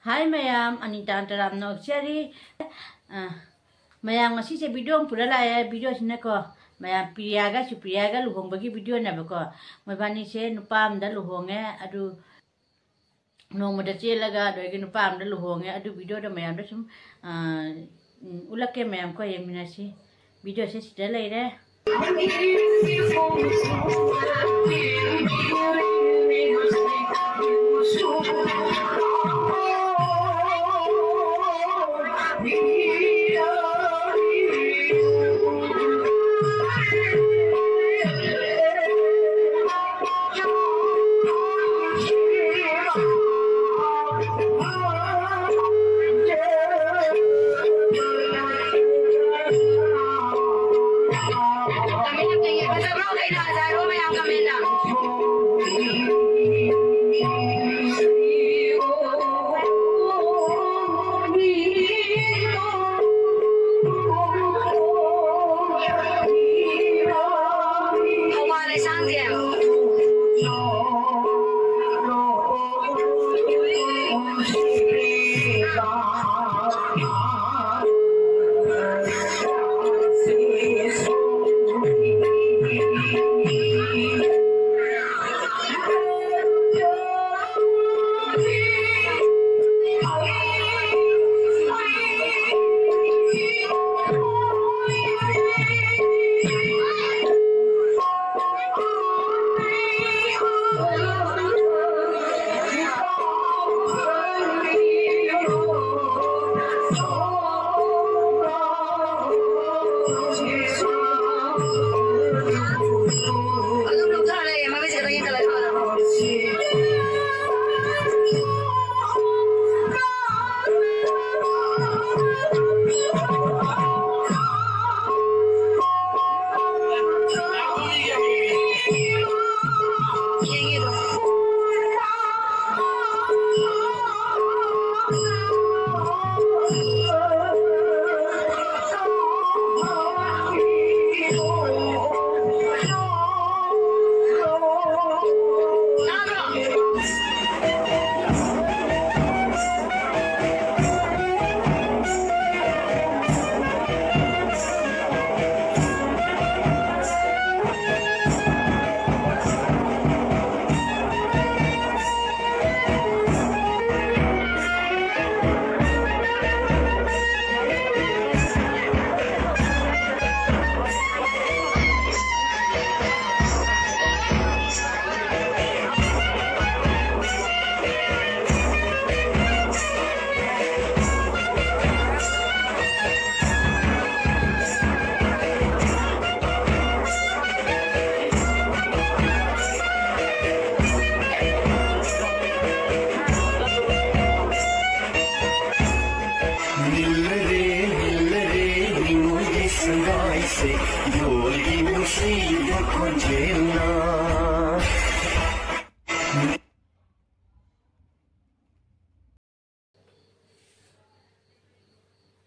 Hi mayam, Anita Antaram no cherry. Mayam ngasi se video pura la ya video sine ko. Mayam Priyaga luhong bagi video na ba ko. Mabani se nupam da luhonge adu no mo da chelaga do gi nupam da luhonge adu video da mayam da sum ulake mayam ko yemina si video se sida lai re.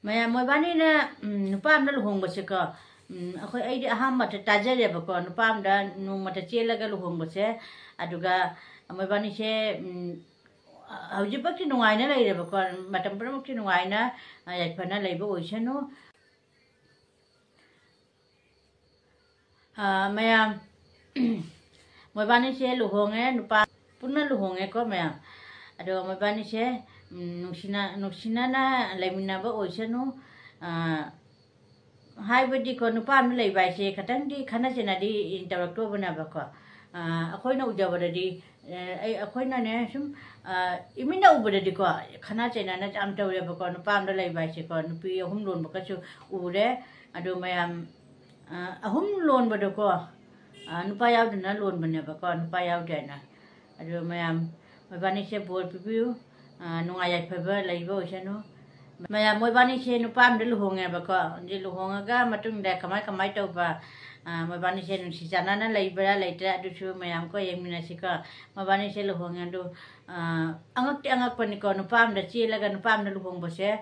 Mayam moibani na nupam da luhong ba se ko akhoi ai di aham ma ta tajare ba ko nupam da nu ma ta chelaga luhong ba se aduga moibani se hauji pak ti nungai na lai re ba ko matam pra muk ti nungai na ai phana lai ba oisanu mayam moibani se luhong e nupa punna luhong e ko mayam ado moibani se nuksina na laimina ba oisanu hai badi ko nupam lai bai se khatang di khana chena di interakto bana ba ko akhoi na ujabara di ai akhoi na ne sum imina ubada di ko khana chena na jam tawre ba ko nupam lai bai se ko nupi ahum lon ba ka chu ure ado mayam ahum lon ba do ko nupa yaw na lon bane ba ko nupa yaw de na ado mayam mabani se bol piu nungai phaba laibo chano maya moibani che nupam de luhonge ba ko je luhonga ga matung da kamai tau ba ꯃꯕꯥꯅꯤ ꯁꯦ ꯅꯨꯡꯁꯤ ꯆꯥꯟꯅꯅ ꯂꯩꯕ꯭ꯔꯥ ꯂꯩꯇ꯭ꯔꯥ ꯑꯗꯨꯁꯨ ꯃꯌꯥꯝ ꯀꯣ ꯌꯦꯡꯃꯤꯟꯅꯁꯤꯀꯣ ꯃꯕꯥꯅꯤ ꯁꯦ ꯂꯨꯍꯣꯡꯉꯦ ꯑꯗꯨ ꯑꯉꯛꯇꯤ ꯑꯉꯛꯄꯅꯤꯀꯣ ꯅꯨꯄꯥ ꯑꯃꯗ ꯆꯦꯜꯂꯒ ꯅꯨꯄꯥ ꯑꯃꯗ ꯂꯨꯍꯣꯡꯕꯁꯦ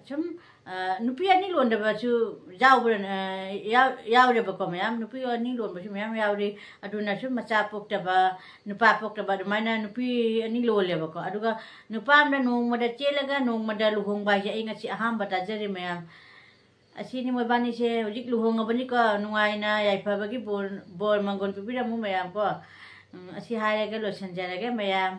ꯁꯨꯝ ꯅꯨꯄꯤ ꯑꯅꯤ ꯂꯣꯟꯗꯕꯁꯨ ꯌꯥꯎꯔꯦꯕꯀꯣ ꯃꯌꯥꯝ ꯅꯨꯄꯤ ꯑꯅꯤ ꯂꯣꯟꯕꯁꯨ ꯃꯌꯥꯝ ꯌꯥꯎꯔꯤ ꯑꯗꯨꯅ ꯁꯨꯝ ꯃꯆꯥ ꯄꯣꯛꯇꯕ ꯅꯨꯄꯥ ꯄꯣꯛꯇꯕ ꯑꯗꯨꯃꯥꯏꯅ ꯅꯨꯄꯤ ꯑꯅꯤ ꯂꯣꯜꯂꯦꯕꯀꯣ ꯑꯗꯨꯒ ꯅꯨꯄꯥ ꯑꯃꯅ ꯅꯣꯡꯃꯗ ꯆꯦꯜꯂꯒ ꯅꯣꯡꯃꯗ ꯂꯨꯍꯣꯡꯕ ꯍꯥꯏꯁꯦ ꯑꯩ ꯉꯁꯤ ꯑꯍꯥꯟꯕ ꯇꯥꯖꯔꯤ ꯃꯌꯥꯝ ꯑꯁꯤꯅꯤ ꯃꯣꯏꯕꯥꯅꯤꯁꯦ ꯍꯧꯖꯤꯛ ꯂꯨꯍꯣꯡꯉꯕꯅꯤꯀꯣ ꯅꯨꯡꯉꯥꯏꯅ ꯌꯥꯏꯐꯕꯒꯤ ꯕꯣꯔ ꯃꯪꯒꯣꯜ ꯄꯤꯕꯤꯔꯝꯃꯨ ꯃꯌꯥꯝ ꯀꯣ ꯑꯁꯤ ꯍꯥꯏꯔꯒ ꯂꯣꯏꯁꯤꯟꯖꯔꯒꯦ ꯃꯌꯥꯝ